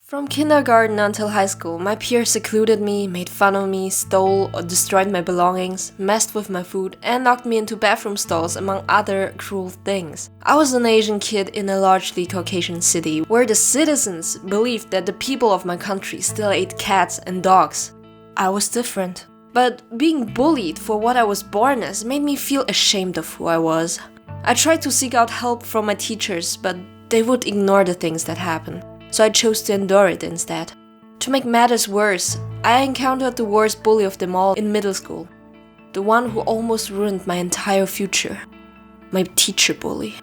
From kindergarten until high school, my peers secluded me, made fun of me, stole or destroyed my belongings, messed with my food, and knocked me into bathroom stalls, among other cruel things. I was an Asian kid in a largely Caucasian city, where the citizens believed that the people of my country still ate cats and dogs. I was different. But being bullied for what I was born as made me feel ashamed of who I was. I tried to seek out help from my teachers, but they would ignore the things that happened. So I chose to endure it instead. To make matters worse, I encountered the worst bully of them all in middle school. The one who almost ruined my entire future. My teacher bully.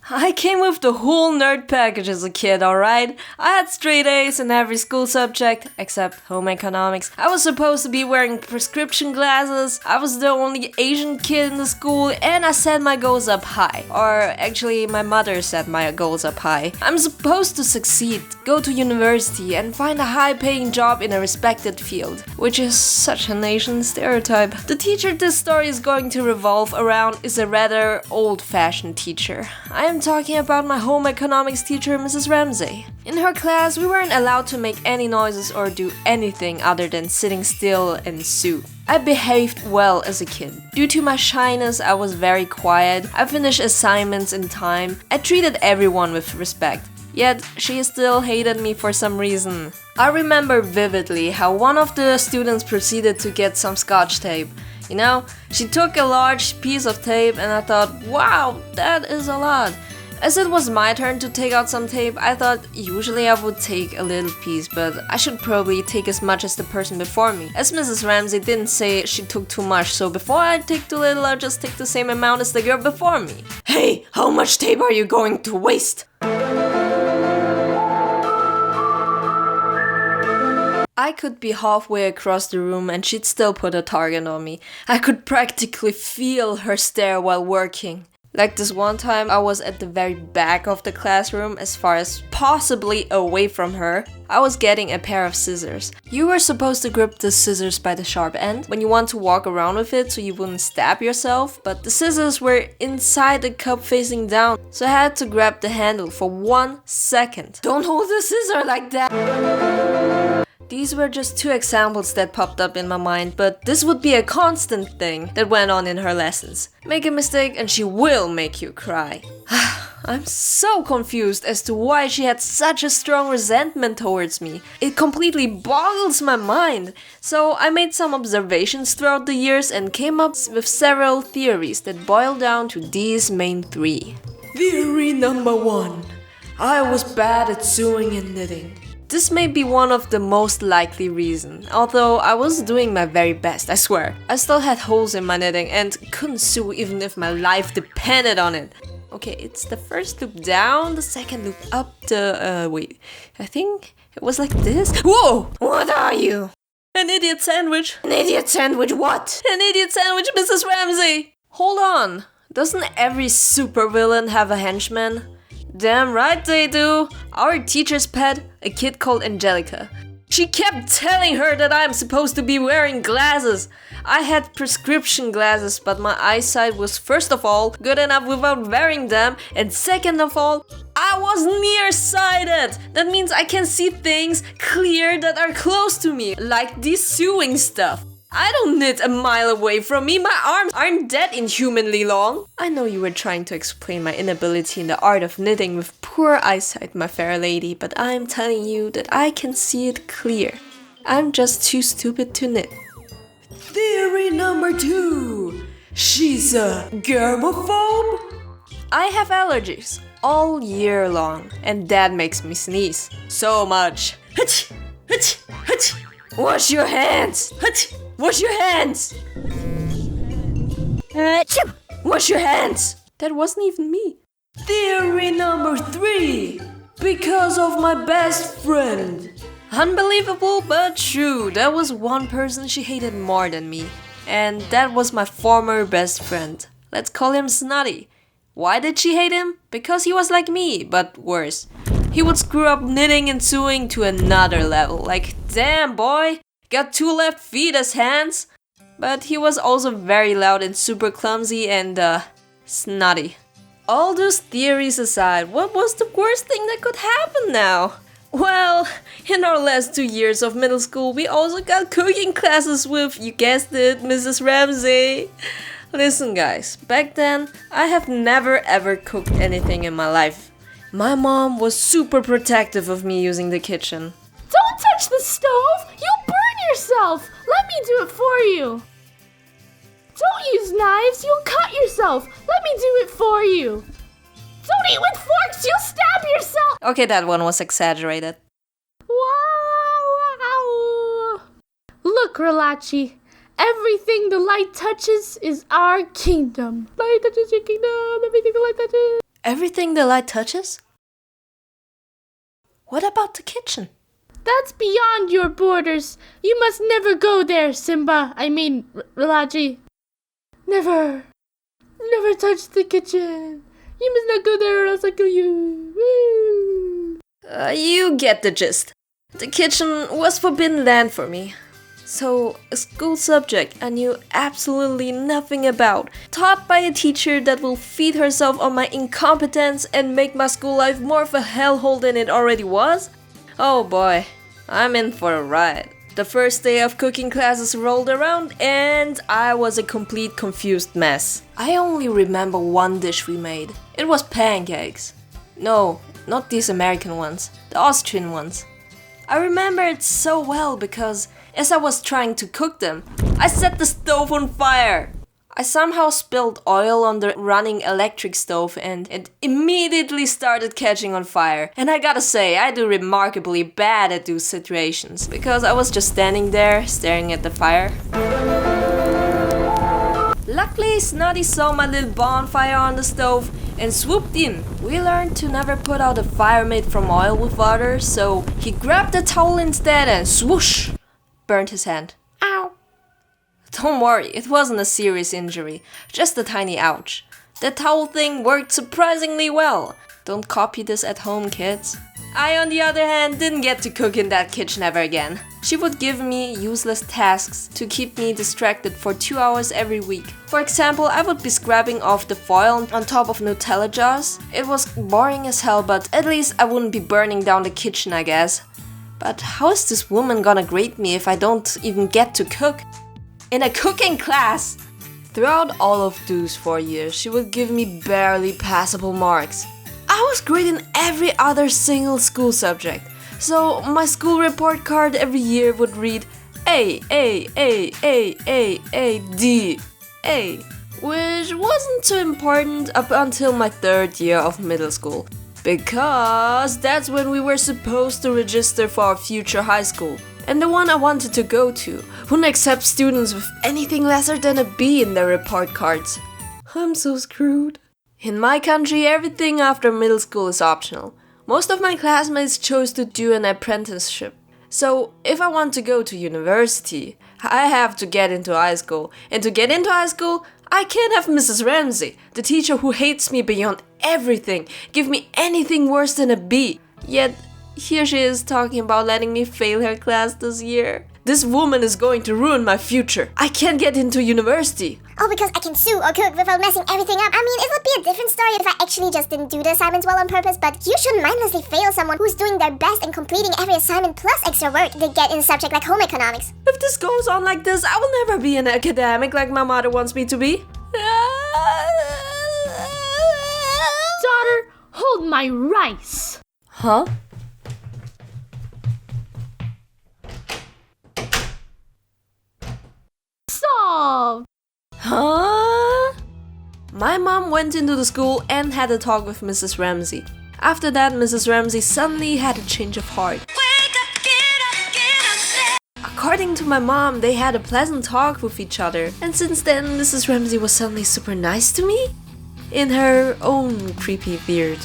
I came with the whole nerd package as a kid, alright? I had straight A's in every school subject, except home economics. I was supposed to be wearing prescription glasses, I was the only Asian kid in the school, and I set my goals up high. Or actually, my mother set my goals up high. I'm supposed to succeed, go to university, and find a high-paying job in a respected field, which is such an Asian stereotype. The teacher this story is going to revolve around is a rather old-fashioned teacher. I am talking about my home economics teacher, Mrs. Ramsey. In her class, we weren't allowed to make any noises or do anything other than sitting still and sew. I behaved well as a kid. Due to my shyness, I was very quiet. I finished assignments in time. I treated everyone with respect. Yet, she still hated me for some reason. I remember vividly how one of the students proceeded to get some scotch tape. You know, she took a large piece of tape and I thought, wow, that is a lot. As it was my turn to take out some tape, I thought usually I would take a little piece, but I should probably take as much as the person before me. As Mrs. Ramsey didn't say she took too much, so before I take too little, I'll just take the same amount as the girl before me. Hey, how much tape are you going to waste? I could be halfway across the room and she'd still put a target on me. I could practically feel her stare while working. Like this one time, I was at the very back of the classroom, as far as possibly away from her. I was getting a pair of scissors. You were supposed to grip the scissors by the sharp end when you want to walk around with it so you wouldn't stab yourself, but the scissors were inside the cup facing down, so I had to grab the handle for 1 second. Don't hold the scissor like that! These were just 2 examples that popped up in my mind, but this would be a constant thing that went on in her lessons. Make a mistake and she will make you cry. I'm so confused as to why she had such a strong resentment towards me. It completely boggles my mind. So I made some observations throughout the years and came up with several theories that boil down to these main 3. Theory number 1. I was bad at sewing and knitting. This may be one of the most likely reasons, although I was doing my very best, I swear. I still had holes in my knitting and couldn't sew even if my life depended on it. Okay, it's the first loop down, the second loop up, wait, I think it was like this. Whoa! What are you? An idiot sandwich. An idiot sandwich what? An idiot sandwich, Mrs. Ramsey! Hold on, doesn't every supervillain have a henchman? Damn right they do! Our teacher's pet, a kid called Angelica. She kept telling her that I am supposed to be wearing glasses. I had prescription glasses, but my eyesight was first of all good enough without wearing them, and second of all, I was nearsighted. That means I can see things clear that are close to me, like this sewing stuff. I don't knit a mile away from me, my arms aren't that inhumanly long. I know you were trying to explain my inability in the art of knitting with poor eyesight, my fair lady, but I'm telling you that I can see it clear. I'm just too stupid to knit. Theory number 2. She's a germaphobe? I have allergies all year long, and that makes me sneeze so much. Hach! Hach! Hach! Wash your hands! Hach! Wash your hands! Wash your hands! That wasn't even me. Theory number 3. Because of my best friend. Unbelievable but true. There was one person she hated more than me. And that was my former best friend. Let's call him Snotty. Why did she hate him? Because he was like me, but worse. He would screw up knitting and sewing to another level. Like, damn boy! Got 2 left feet as hands. But he was also very loud and super clumsy and snotty. All those theories aside, what was the worst thing that could happen now? Well, in our last 2 years of middle school, we also got cooking classes with, you guessed it, Mrs. Ramsey. Listen guys, back then, I have never ever cooked anything in my life. My mom was super protective of me using the kitchen. Don't touch the stove! You'll burn yourself! Let me do it for you! Don't use knives, you'll cut yourself! Let me do it for you! Don't eat with forks, you'll stab yourself! Okay, that one was exaggerated. Wow! Look, Relachi, everything the light touches is our kingdom. Light touches your kingdom, everything the light touches. Everything the light touches? What about the kitchen? That's beyond your borders. You must never go there, Simba. Relachi. Never. Never touch the kitchen. You must not go there or else I'll kill you. You get the gist. The kitchen was forbidden land for me. So, a school subject I knew absolutely nothing about, taught by a teacher that will feed herself on my incompetence and make my school life more of a hellhole than it already was? Oh boy, I'm in for a ride. The first day of cooking classes rolled around and I was a complete confused mess. I only remember one dish we made. It was pancakes. No, not these American ones, the Austrian ones. I remember it so well because as I was trying to cook them, I set the stove on fire. I somehow spilled oil on the running electric stove and it immediately started catching on fire. And I gotta say, I do remarkably bad at those situations because I was just standing there staring at the fire. Luckily, Snotty saw my little bonfire on the stove and swooped in. We learned to never put out a fire made from oil with water, so he grabbed a towel instead and swoosh! Burned his hand. Ow! Don't worry, it wasn't a serious injury, just a tiny ouch. The towel thing worked surprisingly well. Don't copy this at home, kids. I, on the other hand, didn't get to cook in that kitchen ever again. She would give me useless tasks to keep me distracted for 2 hours every week. For example, I would be scrubbing off the foil on top of Nutella jars. It was boring as hell, but at least I wouldn't be burning down the kitchen, I guess. But how is this woman gonna grade me if I don't even get to cook? In a cooking class! Throughout all of those 4 years, she would give me barely passable marks. I was great in every other single school subject, so my school report card every year would read A, D, A, which wasn't too important up until my 3rd year of middle school, because that's when we were supposed to register for our future high school. And the one I wanted to go to wouldn't accept students with anything lesser than a B in their report cards. I'm so screwed. In my country, everything after middle school is optional. Most of my classmates chose to do an apprenticeship. So, if I want to go to university, I have to get into high school. And to get into high school, I can't have Mrs. Ramsey, the teacher who hates me beyond everything, give me anything worse than a B. Yet, here she is talking about letting me fail her class this year. This woman is going to ruin my future. I can't get into university. All because I can sew or cook without messing everything up. I mean, it would be a different story if I actually just didn't do the assignments well on purpose, but you shouldn't mindlessly fail someone who's doing their best and completing every assignment plus extra work they get in a subject like home economics. If this goes on like this, I will never be an academic like my mother wants me to be. Daughter, hold my rice. Huh? Solved. Huh? My mom went into the school and had a talk with Mrs. Ramsey. After that, Mrs. Ramsey suddenly had a change of heart. According to my mom, they had a pleasant talk with each other. And since then, Mrs. Ramsey was suddenly super nice to me? In her own creepy, weird,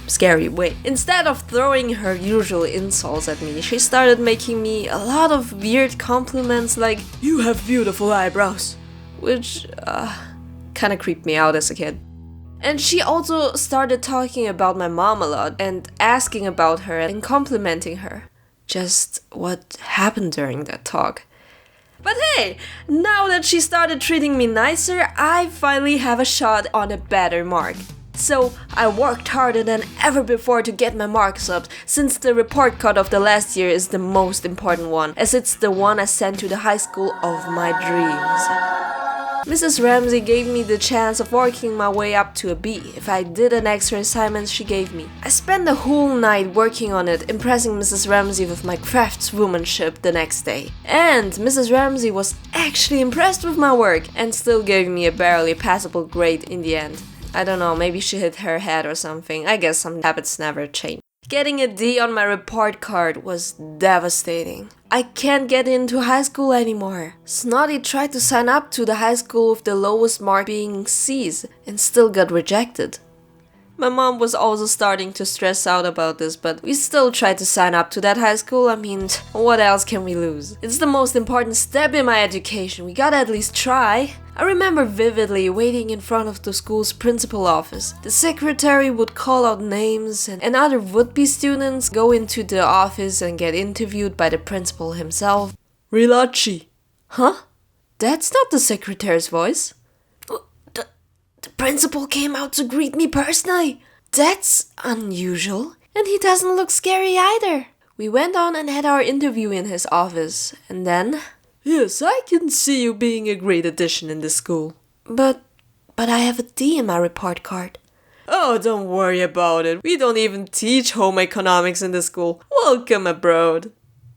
scary way. Instead of throwing her usual insults at me, she started making me a lot of weird compliments like, "You have beautiful eyebrows," which kinda creeped me out as a kid. And she also started talking about my mom a lot and asking about her and complimenting her. Just what happened during that talk. But hey, now that she started treating me nicer, I finally have a shot on a better mark. So I worked harder than ever before to get my marks up, since the report card of the last year is the most important one, as it's the one I sent to the high school of my dreams. Mrs. Ramsey gave me the chance of working my way up to a B if I did an extra assignment she gave me. I spent the whole night working on it, impressing Mrs. Ramsey with my craftswomanship the next day. And Mrs. Ramsey was actually impressed with my work and still gave me a barely passable grade in the end. I don't know, maybe she hit her head or something. I guess some habits never change. Getting a D on my report card was devastating. I can't get into high school anymore. Snotty tried to sign up to the high school with the lowest mark being C's and still got rejected. My mom was also starting to stress out about this, but we still tried to sign up to that high school. I mean, what else can we lose? It's the most important step in my education. We gotta at least try. I remember vividly waiting in front of the school's principal office. The secretary would call out names and other would-be students go into the office and get interviewed by the principal himself. Relachi. Huh? That's not the secretary's voice. The principal came out to greet me personally. That's unusual. And he doesn't look scary either. We went on and had our interview in his office. And then... Yes, I can see you being a great addition in the school. But I have a D in my report card. Oh, don't worry about it. We don't even teach home economics in the school. Welcome abroad.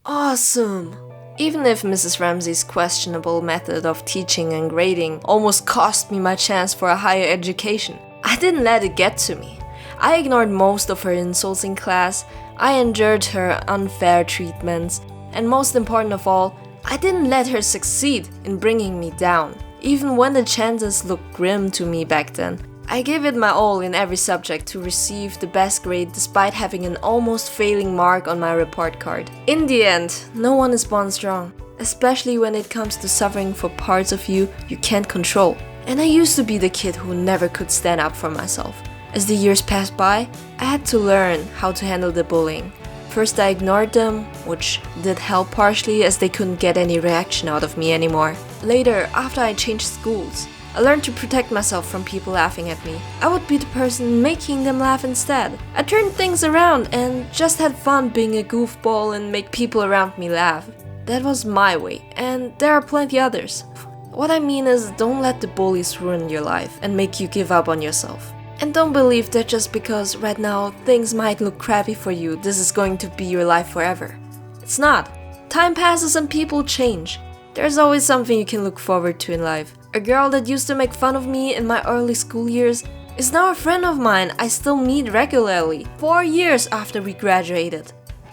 Awesome. Even if Mrs. Ramsey's questionable method of teaching and grading almost cost me my chance for a higher education, I didn't let it get to me. I ignored most of her insults in class, I endured her unfair treatments, and most important of all, I didn't let her succeed in bringing me down. Even when the chances looked grim to me back then, I gave it my all in every subject to receive the best grade despite having an almost failing mark on my report card. In the end, no one is born strong, especially when it comes to suffering for parts of you can't control. And I used to be the kid who never could stand up for myself. As the years passed by, I had to learn how to handle the bullying. First I ignored them, which did help partially as they couldn't get any reaction out of me anymore. Later, after I changed schools, I learned to protect myself from people laughing at me. I would be the person making them laugh instead. I turned things around and just had fun being a goofball and make people around me laugh. That was my way, and there are plenty others. What I mean is, don't let the bullies ruin your life and make you give up on yourself. And don't believe that just because right now things might look crappy for you, this is going to be your life forever. It's not. Time passes and people change. There's always something you can look forward to in life. A girl that used to make fun of me in my early school years is now a friend of mine I still meet regularly, 4 years after we graduated.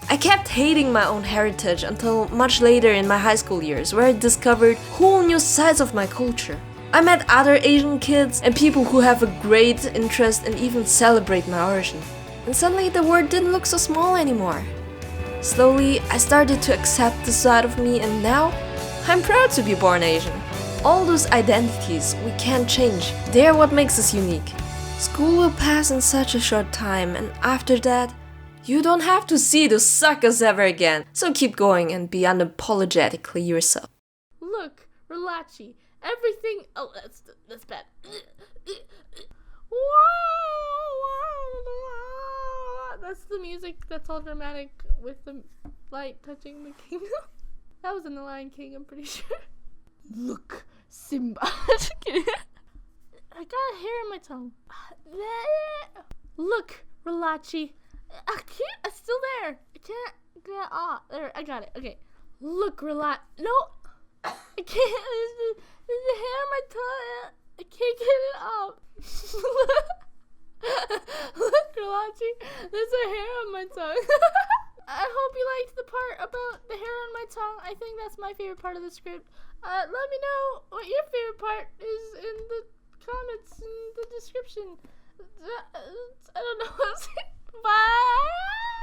I kept hating my own heritage until much later in my high school years, where I discovered whole new sides of my culture. I met other Asian kids and people who have a great interest and even celebrate my origin. And suddenly the world didn't look so small anymore. Slowly, I started to accept this side of me, and now I'm proud to be born Asian. All those identities we can't change, they're what makes us unique. School will pass in such a short time, and after that, you don't have to see those suckers ever again. So keep going and be unapologetically yourself. Look, Relachi, everything... Oh, that's bad. That's the music that's all dramatic with the light touching the kingdom. That was in The Lion King, I'm pretty sure. Look, Simba. I got hair in my tongue. Look, Relachi. It's still there. I can't get off. There, I got it. Okay. Look, Relachi. No. I can't. There's a hair in my tongue. I can't get it off. Look, Relachi. There's a hair on my tongue. I hope you liked the part about the hair on my tongue. I think that's my favorite part of the script. Let me know what your favorite part is in the comments in the description. I don't know what I'm saying. Bye!